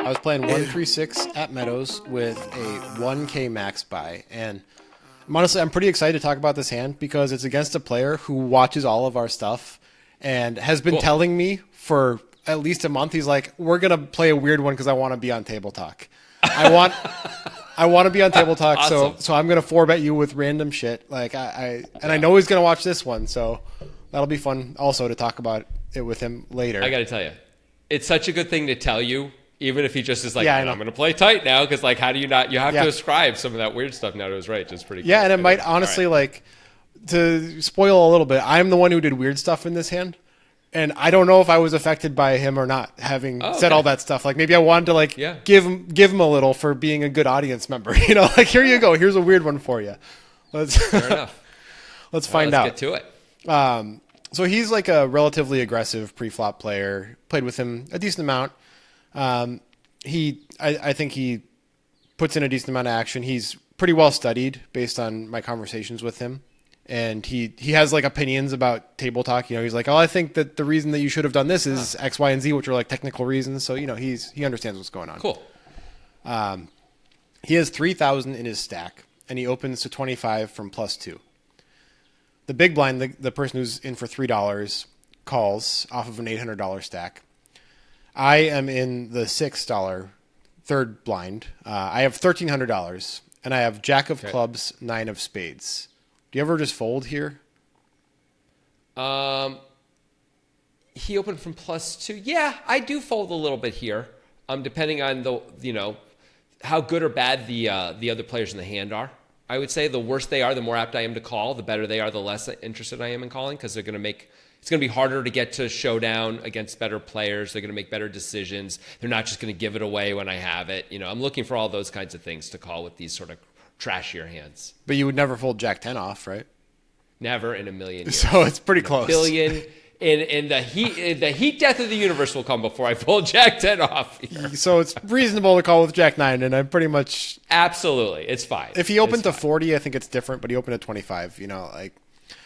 I was playing 136 at Meadows with a 1K max buy, and honestly, I'm pretty excited to talk about this hand because it's against a player who watches all of our stuff and has been telling me for at least a month. He's like, "We're gonna play a weird one because I want to be on Table Talk. I want to be on Table Talk, Awesome. so I'm gonna 4-bet you with random shit. Like I know he's gonna watch this one, so that'll be fun also to talk about it with him later. I got to tell you, it's such a good thing to tell you, even if he just is like, Yeah, I I'm know. going to play tight now, because like, how do you not? You have Yeah. to ascribe some of that weird stuff now to his right, which is pretty. Yeah, cool. and it might All honestly, right. like, to spoil a little bit, I'm the one who did weird stuff in this hand. And I don't know if I was affected by him or not, having said all that stuff. Like, maybe I wanted to, like, give him a little for being a good audience member. You know, like, here you go. Here's a weird one for you. Fair enough. Let's All find right, out. let's get to it. So he's like a relatively aggressive pre-flop player. Played with him a decent amount. I think he puts in a decent amount of action. He's pretty well studied based on my conversations with him. And he has like opinions about Table Talk. You know, he's like, oh, I think that the reason that you should have done this is X, Y, and Z, which are like technical reasons. So, you know, he understands what's going on. Cool. He has 3,000 in his stack, and he opens to 25 from +2. The big blind, the person who's in for $3, calls off of an $800 stack. I am in the $6 third blind. I have $1,300, and I have Jack of clubs, 9 of spades. Do you ever just fold here? He opened from +2. Yeah, I do fold a little bit here. Depending on how good or bad the other players in the hand are. I would say the worse they are, the more apt I am to call. The better they are, the less interested I am in calling, because it's going to be harder to get to showdown against better players. They're going to make better decisions. They're not just going to give it away when I have it. You know, I'm looking for all those kinds of things to call with these sort of trashier hands. But you would never fold Jack 10 off, right? Never in a million years. So it's pretty close. Billion. And the heat death of the universe will come before I pull Jack 10 off here. So it's reasonable to call with Jack 9, and I'm pretty much... Absolutely. It's fine. If he opened to 40, I think it's different, but he opened at 25, you know, like...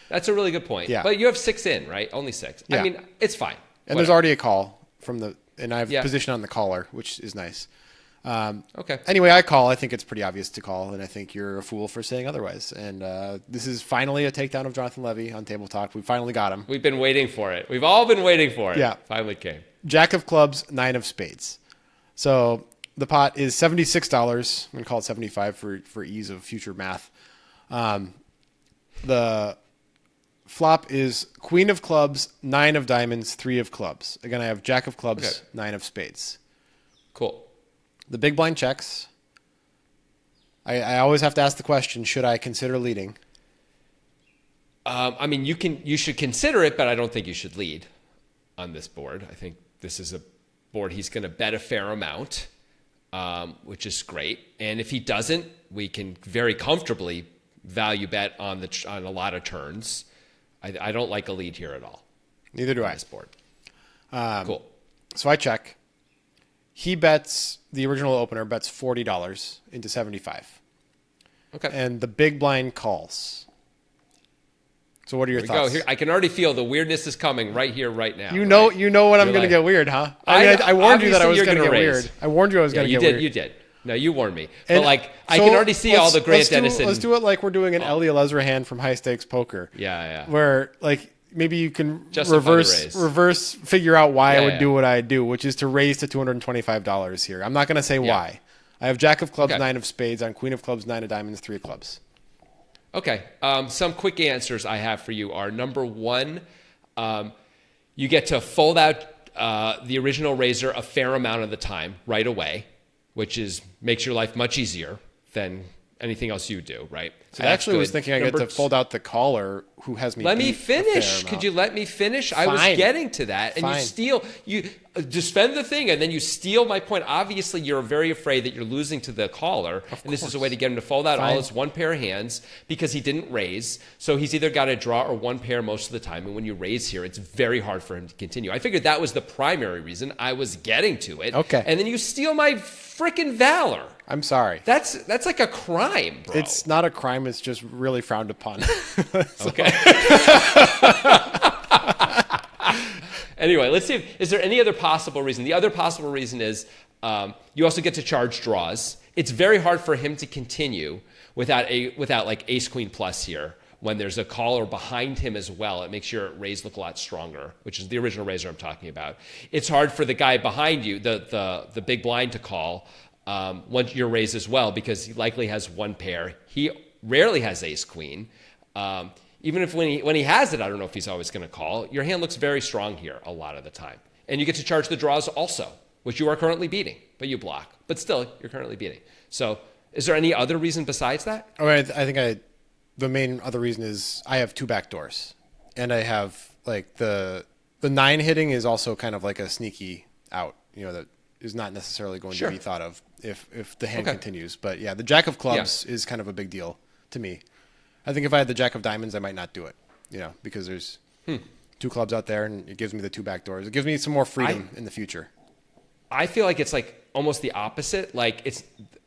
That's a really good point. Yeah. But you have 6 in, right? Only 6. Yeah. I mean, it's fine. And there's already a call from the... And I have Yeah. position on the caller, which is nice. Okay. Anyway, I call. I think it's pretty obvious to call, and I think you're a fool for saying otherwise. And this is finally a takedown of Jonathan Levy on Table Talk. We finally got him. We've been waiting for it. We've all been waiting for it. Yeah. Finally came. Jack of clubs, 9 of spades. So the pot is $76. I'm going to call it 75 for ease of future math. The flop is Queen of clubs, 9 of diamonds, 3 of clubs. Again, I have Jack of clubs, 9 of spades. Cool. The big blind checks. I always have to ask the question, should I consider leading? I mean, you should consider it, but I don't think you should lead on this board. I think this is a board he's going to bet a fair amount, which is great. And if he doesn't, we can very comfortably value bet on a lot of turns. I don't like a lead here at all. Neither do on I. this board. Cool. So I check. He bets, the original opener bets $40 into 75. Okay. And the big blind calls. So what are your Here we thoughts? go. Here, I can already feel the weirdness is coming right here, right now. You know when I'm You're going to like- get weird, huh? I warned you that I was going to get weird. I warned you I was going to get weird. You did. No, you warned me. And But like, I so can already see all the Grant Dennison. Let's do it like we're doing an Ellie Lesser hand from High Stakes Poker. Yeah. Where like maybe you can Justify the raise. reverse figure out why I would Yeah. do what I do, which is to raise to $225 here. I'm not going to say why. I have Jack of clubs, 9 of spades on Queen of clubs, 9 of diamonds, 3 of clubs. Okay. Some quick answers I have for you are, number one, you get to fold out the original raiser a fair amount of the time right away, which makes your life much easier than anything else you do, right? So I that's actually was good. thinking I get Number to fold out the caller who has me Let me beat a fair finish. amount. Could you let me finish? I was Fine. getting to that. And Fine. you defend the thing, and then you steal my point. Obviously, you're very afraid that you're losing to the caller. And this is a way to get him to fold out all Fine. his one pair of hands because he didn't raise. So he's either got a draw or one pair most of the time. And when you raise here, it's very hard for him to continue. I figured that was the primary reason I was getting to it. Okay. And then you steal my freaking valor. I'm sorry. That's like a crime, bro. It's not a crime. It's just really frowned upon. Okay. Anyway, let's see. Is there any other possible reason? The other possible reason is you also get to charge draws. It's very hard for him to continue without like ace queen plus here. When there's a caller behind him as well, it makes your raise look a lot stronger, which is the original raiser I'm talking about. It's hard for the guy behind you, the big blind, to call once your raise as well, because he likely has one pair. He rarely has ace queen. Even if when he has it, I don't know if he's always going to call. Your hand looks very strong here a lot of the time. And you get to charge the draws also, which you are currently beating, but you block. But still, you're currently beating. So is there any other reason besides that? All right, I think the main other reason is I have two back doors, and I have like the 9 hitting is also kind of like a sneaky out, that is not necessarily going to be thought of if the hand continues. But yeah, the jack of clubs is kind of a big deal to me. I think if I had the jack of diamonds, I might not do it, because there's 2 clubs out there, and it gives me the 2 back doors. It gives me some more freedom in the future. I feel like it's like almost the opposite. Like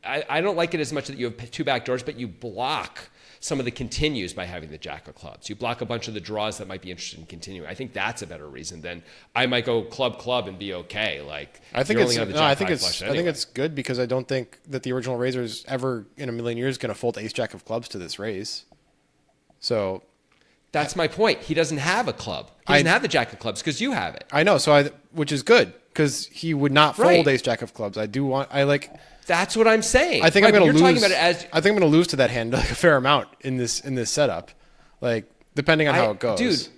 I don't like it as much that you have 2 back doors, but you block some of the continues by having the jack of clubs. You block a bunch of the draws that might be interested in continuing. I think that's a better reason than I might go club and be okay. Like I think it's good because I don't think that the original raiser is ever in a million years going to fold ace jack of clubs to this raise. So that's my point. He doesn't have a club. He doesn't have the jack of clubs because you have it. I know. So which is good because he would not fold ace jack of clubs. That's what I'm saying. I think I'm going to lose. I think I'm going to lose to that hand like a fair amount in this setup, like depending on how it goes. Dude,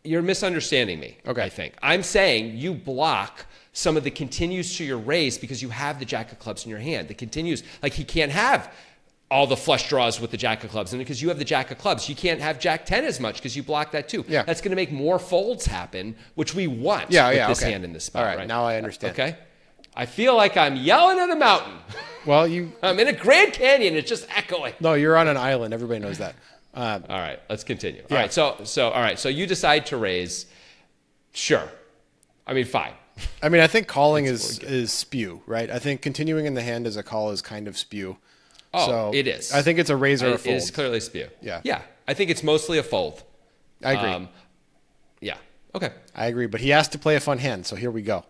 you're misunderstanding me. Okay. I think I'm saying you block some of the continues to your raise because you have the jack of clubs in your hand. The continues, like he can't have all the flush draws with the jack of clubs, and because you have the jack of clubs, you can't have jack 10 as much because you block that too. Yeah. That's going to make more folds happen, which we want. With this hand in this spot. All right. Now I understand. Okay. I feel like I'm yelling at a mountain. Well, I'm in a Grand Canyon. It's just echoing. No, you're on an island. Everybody knows that. All right, let's continue. Yeah. All right. So you decide to raise. Sure. I mean, fine. I mean, I think calling is spew, right? I think continuing in the hand as a call is kind of spew. Oh, so it is. I think it's a raise or a fold. It is clearly spew. Yeah. Yeah. I think it's mostly a fold. I agree. Yeah. Okay. I agree, but he asked to play a fun hand, so here we go.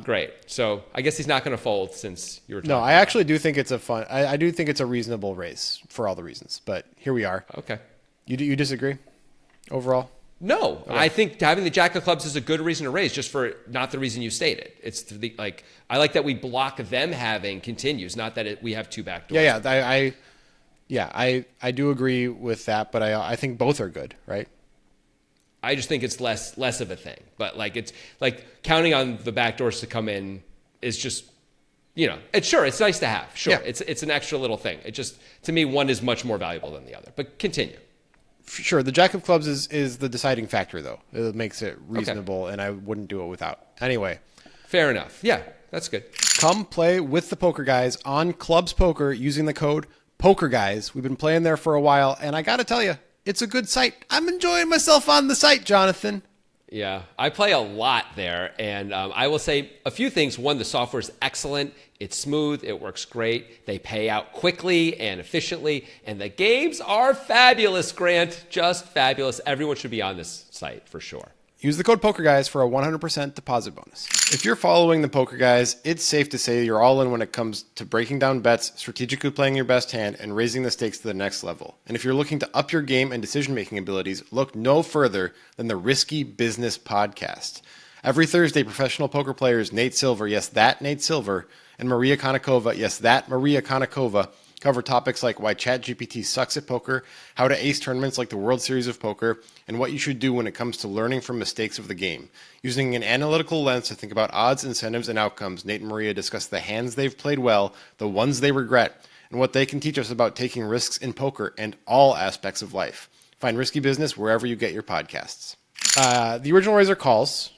Great. So I guess he's not going to fold since you were talking. No, I actually do think it's I do think it's a reasonable raise for all the reasons, but here we are. Okay. You disagree overall? No, okay. I think having the jack of clubs is a good reason to raise, just for not the reason you stated. It's I like that we block them having continues, not that we have 2 back doors. I do agree with that, but I think both are good, right? I just think it's less of a thing. But it's like counting on the back doors to come in is just, it's nice to have. Sure. Yeah. It's an extra little thing. It just, to me, one is much more valuable than the other. But continue. Sure. The jack of clubs is the deciding factor, though. It makes it reasonable, and I wouldn't do it without. Anyway. Fair enough. Yeah, that's good. Come play with the Poker Guys on Clubs Poker using the code POKERGUYS. We've been playing there for a while, and I got to tell you, it's a good site. I'm enjoying myself on the site, Jonathan. Yeah, I play a lot there, and I will say a few things. One, the software is excellent. It's smooth. It works great. They pay out quickly and efficiently, and the games are fabulous, Grant. Just fabulous. Everyone should be on this site for sure. Use the code POKERGUYS for a 100% deposit bonus. If you're following the Poker Guys, it's safe to say you're all in when it comes to breaking down bets, strategically playing your best hand, and raising the stakes to the next level. And if you're looking to up your game and decision-making abilities, look no further than the Risky Business Podcast. Every Thursday, professional poker players Nate Silver, yes, that Nate Silver, and Maria Konnikova, yes, that Maria Konnikova, cover topics like why ChatGPT sucks at poker, how to ace tournaments like the World Series of Poker, and what you should do when it comes to learning from mistakes of the game. Using an analytical lens to think about odds, incentives, and outcomes, Nate and Maria discuss the hands they've played well, the ones they regret, and what they can teach us about taking risks in poker and all aspects of life. Find Risky Business wherever you get your podcasts. The original raiser calls,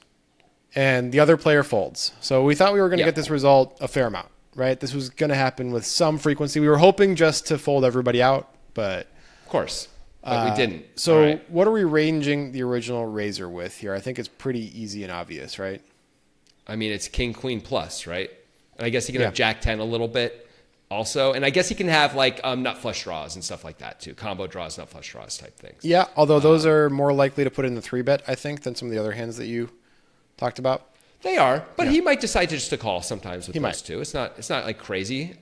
and the other player folds. So we thought we were going to get this result a fair amount. Right? This was going to happen with some frequency. We were hoping just to fold everybody out, but... Of course. But we didn't. So what are we ranging the original raiser with here? I think it's pretty easy and obvious, right? I mean, it's king, queen plus, right? And I guess you can have jack 10 a little bit. also. And I guess he can have like nut flush draws and stuff like that too. Combo draws, nut flush draws type things. Yeah, although those are more likely to put in the 3-bet, I think, than some of the other hands that you talked about. They are, but he might decide to just to call sometimes with He those might. two. It's not like crazy,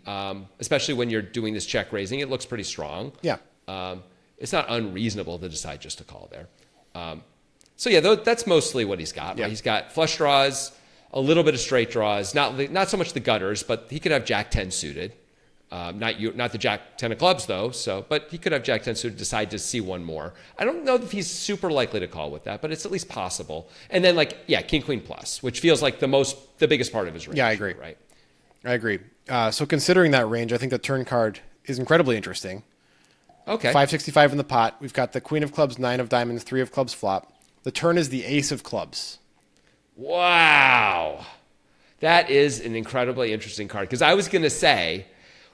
especially when you're doing this check raising. It looks pretty strong. Yeah. It's not unreasonable to decide just to call there. So yeah, that's mostly what he's got. Yeah. Right? He's got flush draws, a little bit of straight draws, not so much the gutters, but he could have Jack 10 suited. Not the Jack 10 of clubs though. But he could have Jack 10 suited, decide to see one more. I don't know if he's super likely to call with that, but it's at least possible. And then King Queen plus, which feels like the biggest part of his range. Yeah, I agree. Right. I agree. So considering that range, I think the turn card is incredibly interesting. Okay. 565 in the pot. We've got the Queen of Clubs, 9 of Diamonds, 3 of Clubs flop. The turn is the Ace of Clubs. Wow. That is an incredibly interesting card. Because I was going to say,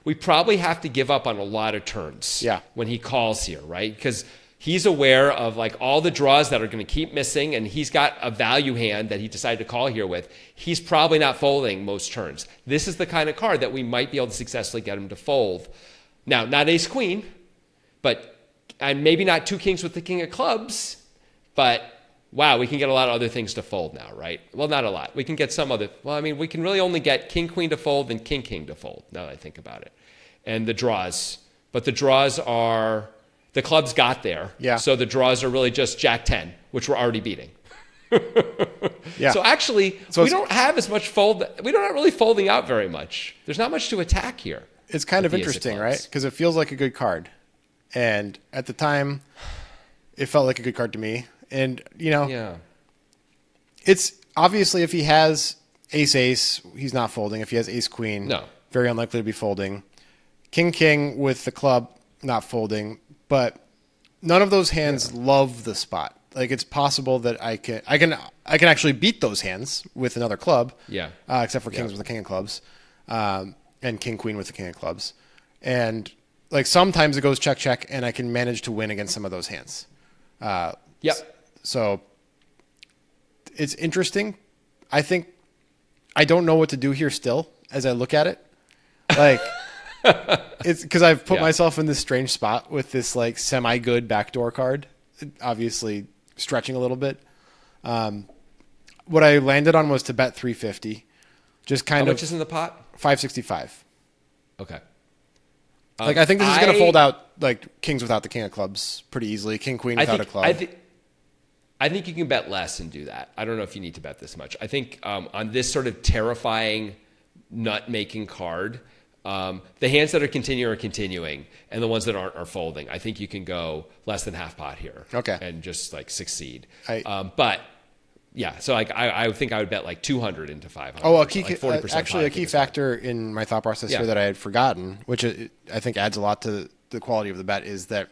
we probably have to give up on a lot of turns when he calls here, right? Because he's aware of like all the draws that are going to keep missing, and he's got a value hand that he decided to call here with. He's probably not folding most turns. This is the kind of card that we might be able to successfully get him to fold. Now, not ace queen, and maybe not 2 kings with the king of clubs, but wow, we can get a lot of other things to fold now, right? Well, not a lot. We can get some other, we can really only get king queen to fold and king king to fold, now that I think about it. And the draws. But the draws are, the clubs got there. Yeah. So the draws are really just Jack 10, which we're already beating. Yeah. So actually, we don't have as much fold. We're not really folding out very much. There's not much to attack here. It's kind of with the ace of interesting, clubs. right? Because it feels like a good card. And at the time, it felt like a good card to me. And, Yeah. it's obviously if he has ace-ace, he's not folding. If he has ace-queen, No. very unlikely to be folding. King-king with the club, not folding. But none of those hands love the spot. Like, it's possible that I can actually beat those hands with another club. Yeah. Except for kings with the king of clubs, and king-queen with the king of clubs. And like sometimes it goes check, and I can manage to win against some of those hands. Yep. So it's interesting. I think I don't know what to do here still as I look at it. Like it's because I've put myself in this strange spot with this like semi-good backdoor card, obviously stretching a little bit. What I landed on was to bet 350, just kind How of much is in the pot? 565. Okay. Like I think this is going to fold out like kings without the king of clubs pretty easily, king queen without a club. I think you can bet less and do that. I don't know if you need to bet this much. I think on this sort of terrifying nut-making card, the hands that are continuing, and the ones that aren't are folding. I think you can go less than half pot here, Okay. and just like succeed. I- But yeah, so like I think I would bet like 200 into 500. Oh, like 40% actually, a pot, key factor in my thought process Yeah. here that I had forgotten, which I think adds a lot to the quality of the bet, is that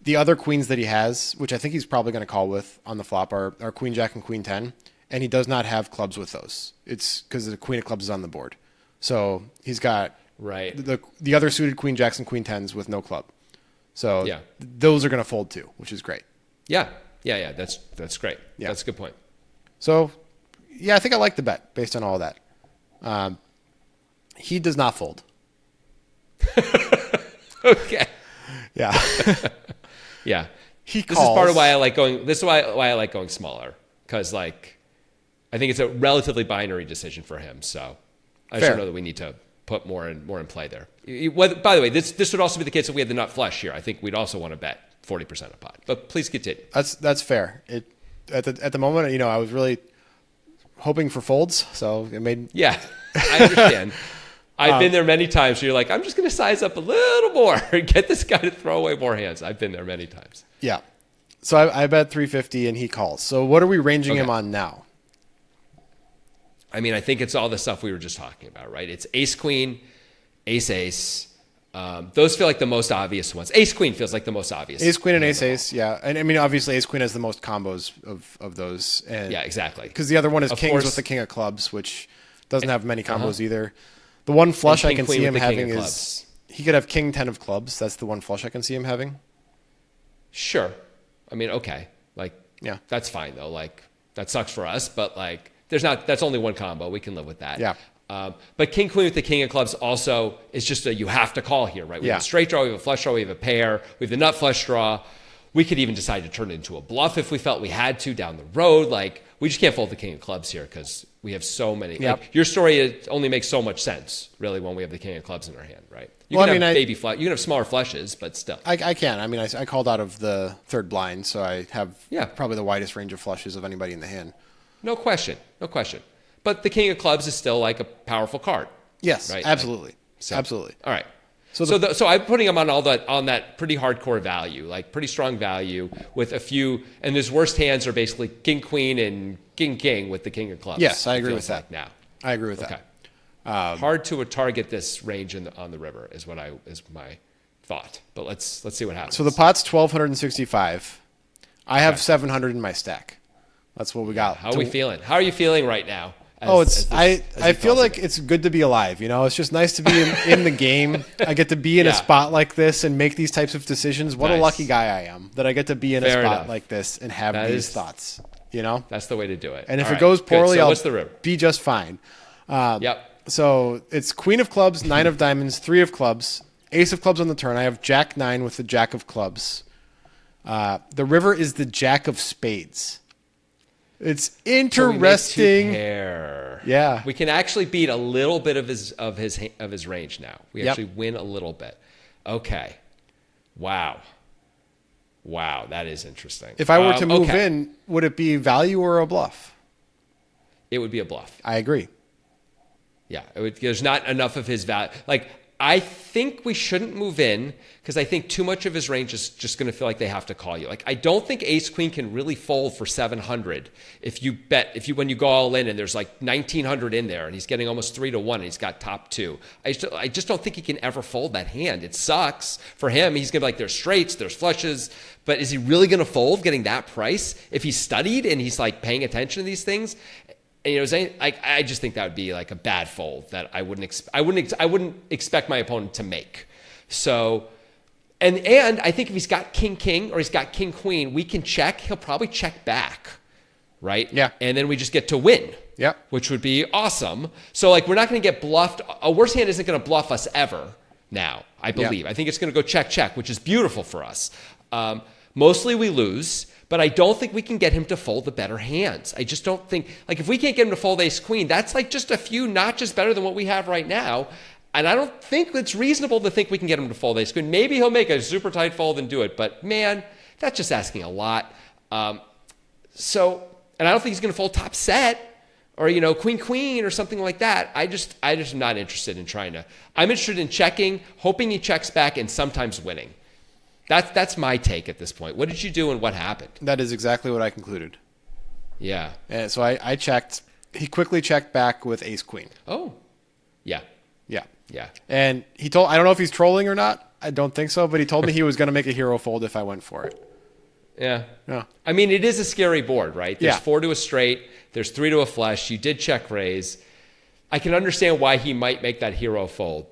the other queens that he has, which I think he's probably going to call with on the flop, are queen jack and queen 10, and he does not have clubs with those. It's because the queen of clubs is on the board, so he's got Right. the other suited queen jacks and queen 10s with no club. So Yeah. those are going to fold too, which is great. Yeah. That's great. Yeah. That's a good point. So, yeah, I think I like the bet based on all of that. He does not fold. Okay. Yeah. Yeah. He This is part of calls. why I like going. This is why I like going smaller, because like I think it's a relatively binary decision for him. So I just Fair. don't know that we need to put more in play there. By the way, this would also be the case if we had the nut flush here. I think we'd also want to bet 40% of pot. But please continue. That's fair. At the moment, I was really hoping for folds, so it made Yeah, I understand. I've been there many times where you're like, I'm just going to size up a little more and get this guy to throw away more hands. I've been there many times. yeah. So I bet 350 and he calls. So what are we ranging him Okay. on now? I mean, I think it's all the stuff we were just talking about, right? It's ace queen, ace ace. Those feel like the most obvious ones. Ace queen feels like the most obvious. Ace queen and ace ace, yeah. And I mean, obviously, ace queen has the most combos of those. And Yeah, exactly. because the other one is Of kings course. with the king of clubs, which doesn't have many combos either. The one flush And I king can queen see with him the king having of is clubs. he could have king 10 of clubs. That's the one flush I can see him having. Sure. I mean, okay. Like, Yeah. that's fine though. Like, that sucks for us, but like, that's only one combo. We can live with that. Yeah. But king queen with the king of clubs also is just you have to call here, right? We have a straight draw, we have a flush draw, we have a pair, we have the nut flush draw. We could even decide to turn it into a bluff if we felt we had to down the road. Like, we just can't fold the king of clubs here because we have so many. Yep. Like, your story only makes so much sense, really, when we have the king of clubs in our hand, right? You Well, can I mean, have baby flush. You can have smaller flushes, but still. I can. I mean, I called out of the third blind, so I have Yeah. probably the widest range of flushes of anybody in the hand. No question. No question. But the king of clubs is still like a powerful card. Yes, Right. absolutely. So- Absolutely. All right. So So I'm putting him on that pretty hardcore value, like pretty strong value with a few, and his worst hands are basically king queen and king with the king of clubs. Yes, I it agree feels with that. like now. I agree with Okay. that. Hard to target this range on the river is my thought. But let's see what happens. So the pot's 1,265. I have 700 in my stack. That's what we got. How are we feeling? How are you feeling right now? I as feel he like calls it? it's good to be alive. You know, it's just nice to be in the game. I get to be in a Yeah. spot like this and make these types of decisions. What a Nice. lucky guy I am that I get to be in a Fair spot enough. like this and have That these is- thoughts. You know, That's the way to do it. and if All it right, goes good. poorly, So I'll what's the river? be just fine. Yep. So it's queen of clubs, nine of diamonds, three of clubs, ace of clubs on the turn. I have jack nine with the jack of clubs. The river is the jack of spades. It's So we make two interesting. pair. Yeah. We can actually beat a little bit of his range now. We Yep. actually win a little bit. Okay. Wow, that is interesting. If I were to move okay. in, would it be value or a bluff? It would be a bluff. I agree. Yeah, there's not enough of his value. Like, I think we shouldn't move in because I think too much of his range is just going to feel like they have to call you. Like, I don't think Ace Queen can really fold for 700 when you go all in and there's like 1900 in there and he's getting almost 3-1 and he's got top two. I just don't think he can ever fold that hand. It sucks for him. He's going to be like, there's straights, there's flushes, but is he really going to fold getting that price if he's studied and he's like paying attention to these things? And, I just think that would be like a bad fold that I wouldn't expect my opponent to make. So, and I think if he's got king or he's got king queen, we can check. He'll probably check back, right? Yeah. And then we just get to win. Yep. Which would be awesome. So like we're not going to get bluffed. A worse hand isn't going to bluff us ever. Now I believe. I think it's going to go check, which is beautiful for us. Mostly we lose. But I don't think we can get him to fold the better hands. I just don't think, like, if we can't get him to fold ace queen, that's like just a few notches better than what we have right now. And I don't think it's reasonable to think we can get him to fold ace queen. Maybe he'll make a super tight fold and do it, but man, that's just asking a lot. And I don't think he's going to fold top set or, queen or something like that. I just am not interested in I'm interested in checking, hoping he checks back and sometimes winning. That's my take at this point. What did you do and what happened? That is exactly what I concluded. Yeah. And so I checked. He quickly checked back with ace queen. Oh. Yeah. Yeah. Yeah. And I don't know if he's trolling or not. I don't think so, but he told me he was going to make a hero fold if I went for it. Yeah. Yeah. I mean, it is a scary board, right? There's Yeah. 4 to a straight. There's 3 to a flush. You did check raise. I can understand why he might make that hero fold.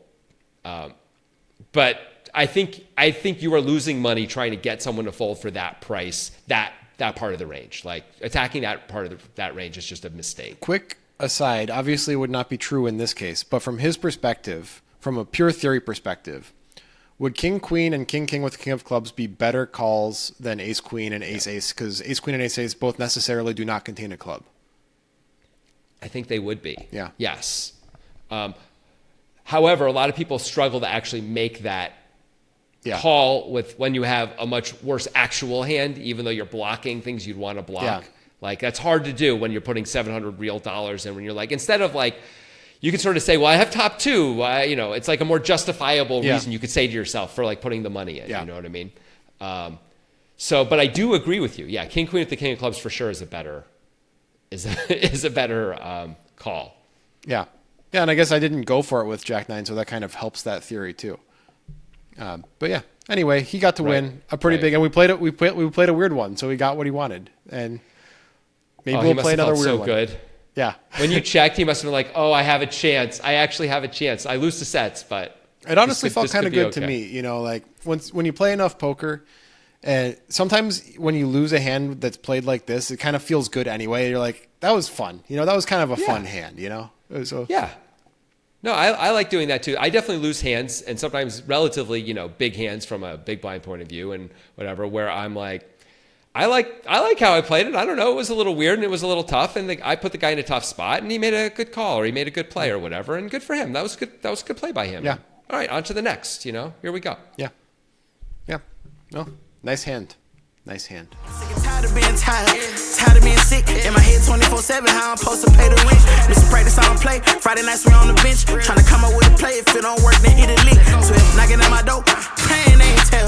But I think you are losing money trying to get someone to fold for that price, that part of the range. Like attacking that part of that range is just a mistake. Quick aside, obviously it would not be true in this case, but from his perspective, from a pure theory perspective, would king queen and king with king of clubs be better calls than ace queen and ace ace? Because ace queen and ace ace both necessarily do not contain a club. I think they would be. Yeah. Yes. However, a lot of people struggle to actually make that call when you have a much worse actual hand, even though you're blocking things you'd want to block. Yeah. Like that's hard to do when you're putting $700 real dollars in. When you're like, instead of like, you can sort of say, well, I have top two. It's like a more justifiable reason you could say to yourself for like putting the money in. Yeah. You know what I mean? But I do agree with you. Yeah, king queen with the king of clubs for sure is a better call. Yeah. Yeah, and I guess I didn't go for it with jack nine, so that kind of helps that theory too. But yeah, anyway, he got to win a pretty big, and we played it. We played a weird one, so he got what he wanted, and maybe He we'll must play have another felt weird so one. good. Yeah. When you checked, he must have been like, "Oh, I have a chance. I actually have a chance. I lose the sets, but It honestly this felt could kind of be good to okay." me, like when you play enough poker, and sometimes when you lose a hand that's played like this, it kind of feels good anyway. You're like, that was fun, that was kind of a fun hand, So Yeah, No, I like doing that too. I definitely lose hands, and sometimes relatively, big hands from a big blind point of view and whatever, where I'm like, I like how I played it. I don't know. It was a little weird and it was a little tough, and I put the guy in a tough spot, and he made a good call or he made a good play or whatever, and good for him. That was good. That was a good play by him. Yeah. All right, on to the next. Here we go. Yeah. Yeah. No, nice hand. Nice hand. Tired of being tired of being sick. In my head 24/7, how I'm supposed to pay the rent. Mr. Practice, I don't play. Friday nights we on the bench. Trying to come up with a play. If it don't work, then hit a lick. So if knocking at my door, praying they ain't tell.